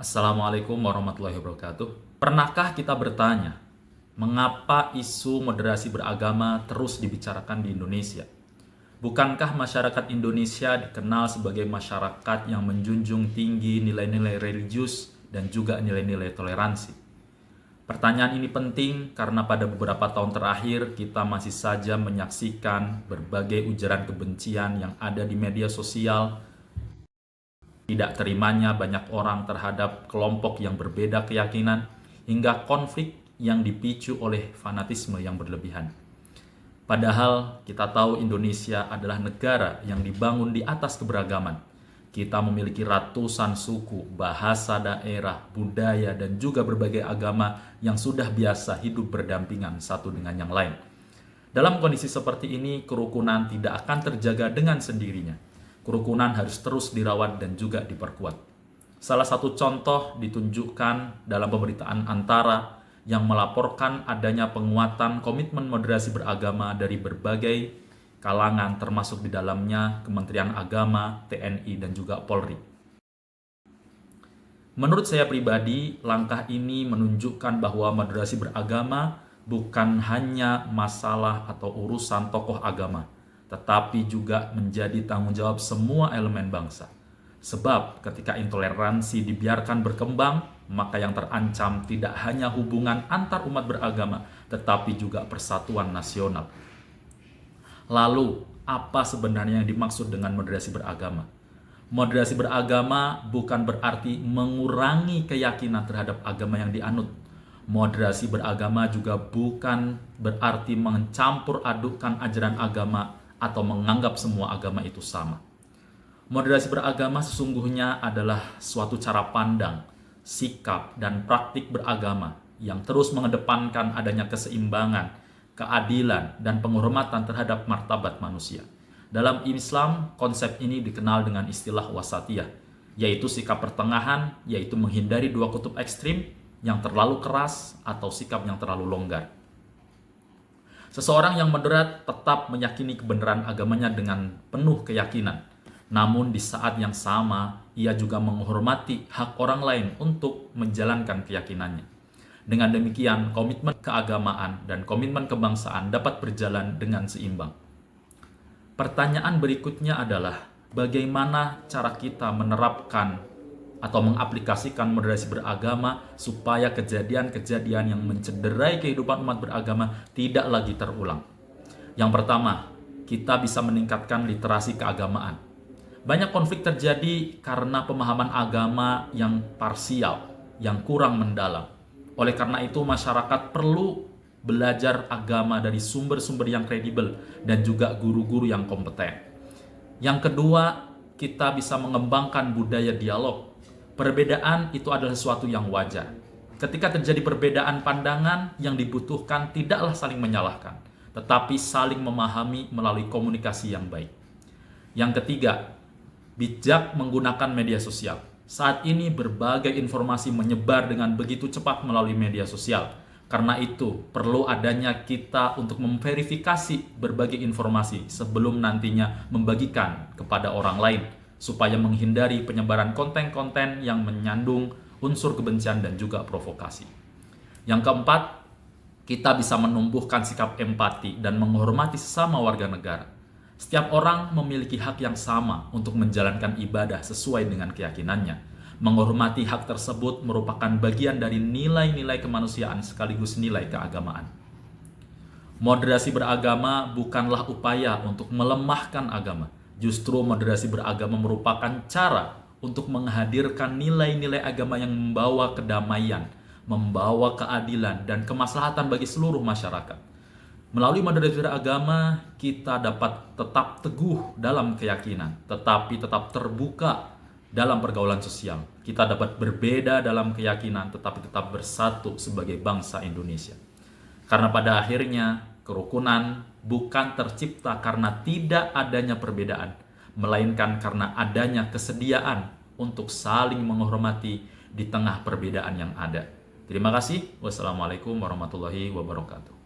Assalamualaikum warahmatullahi wabarakatuh. Pernahkah kita bertanya, mengapa isu moderasi beragama terus dibicarakan di Indonesia? Bukankah masyarakat Indonesia dikenal sebagai masyarakat yang menjunjung tinggi nilai-nilai religius dan juga nilai-nilai toleransi? Pertanyaan ini penting karena pada beberapa tahun terakhir kita masih saja menyaksikan berbagai ujaran kebencian yang ada di media sosial, tidak terimanya banyak orang terhadap kelompok yang berbeda keyakinan, hingga konflik yang dipicu oleh fanatisme yang berlebihan. Padahal kita tahu Indonesia adalah negara yang dibangun di atas keberagaman. Kita memiliki ratusan suku, bahasa daerah, budaya, dan juga berbagai agama yang sudah biasa hidup berdampingan satu dengan yang lain. Dalam kondisi seperti ini, kerukunan tidak akan terjaga dengan sendirinya. Kerukunan harus terus dirawat dan juga diperkuat. Salah satu contoh ditunjukkan dalam pemberitaan Antara yang melaporkan adanya penguatan komitmen moderasi beragama dari berbagai kalangan, termasuk di dalamnya Kementerian Agama, TNI, dan juga Polri. Menurut saya pribadi, langkah ini menunjukkan bahwa moderasi beragama bukan hanya masalah atau urusan tokoh agama, tetapi juga menjadi tanggung jawab semua elemen bangsa. Sebab ketika intoleransi dibiarkan berkembang, maka yang terancam tidak hanya hubungan antar umat beragama, tetapi juga persatuan nasional. Lalu, apa sebenarnya yang dimaksud dengan moderasi beragama? Moderasi beragama bukan berarti mengurangi keyakinan terhadap agama yang dianut. Moderasi beragama juga bukan berarti mencampur adukkan ajaran agama atau menganggap semua agama itu sama. Moderasi beragama sesungguhnya adalah suatu cara pandang, sikap, dan praktik beragama yang terus mengedepankan adanya keseimbangan, keadilan, dan penghormatan terhadap martabat manusia. Dalam Islam, konsep ini dikenal dengan istilah wasatiyah, yaitu sikap pertengahan, yaitu menghindari dua kutub ekstrim yang terlalu keras atau sikap yang terlalu longgar. Seseorang yang moderat tetap meyakini kebenaran agamanya dengan penuh keyakinan. Namun di saat yang sama, ia juga menghormati hak orang lain untuk menjalankan keyakinannya. Dengan demikian, komitmen keagamaan dan komitmen kebangsaan dapat berjalan dengan seimbang. Pertanyaan berikutnya adalah, bagaimana cara kita menerapkan atau mengaplikasikan moderasi beragama supaya kejadian-kejadian yang mencederai kehidupan umat beragama tidak lagi terulang. Yang pertama, kita bisa meningkatkan literasi keagamaan. Banyak konflik terjadi karena pemahaman agama yang parsial, yang kurang mendalam. Oleh karena itu, masyarakat perlu belajar agama dari sumber-sumber yang kredibel dan juga guru-guru yang kompeten. Yang kedua, kita bisa mengembangkan budaya dialog. Perbedaan itu adalah sesuatu yang wajar. Ketika terjadi perbedaan pandangan, yang dibutuhkan tidaklah saling menyalahkan, tetapi saling memahami melalui komunikasi yang baik. Yang ketiga, bijak menggunakan media sosial. Saat ini berbagai informasi menyebar dengan begitu cepat melalui media sosial. Karena itu, perlu adanya kita untuk memverifikasi berbagai informasi sebelum nantinya membagikan kepada orang lain, supaya menghindari penyebaran konten-konten yang menyandung unsur kebencian dan juga provokasi. Yang keempat, kita bisa menumbuhkan sikap empati dan menghormati sesama warga negara. Setiap orang memiliki hak yang sama untuk menjalankan ibadah sesuai dengan keyakinannya. Menghormati hak tersebut merupakan bagian dari nilai-nilai kemanusiaan sekaligus nilai keagamaan. Moderasi beragama bukanlah upaya untuk melemahkan agama. Justru moderasi beragama merupakan cara untuk menghadirkan nilai-nilai agama yang membawa kedamaian, membawa keadilan, dan kemaslahatan bagi seluruh masyarakat. Melalui moderasi beragama, kita dapat tetap teguh dalam keyakinan, tetapi tetap terbuka dalam pergaulan sosial. Kita dapat berbeda dalam keyakinan, tetapi tetap bersatu sebagai bangsa Indonesia. Karena pada akhirnya, kerukunan bukan tercipta karena tidak adanya perbedaan, melainkan karena adanya kesediaan untuk saling menghormati di tengah perbedaan yang ada. Terima kasih. Wassalamualaikum warahmatullahi wabarakatuh.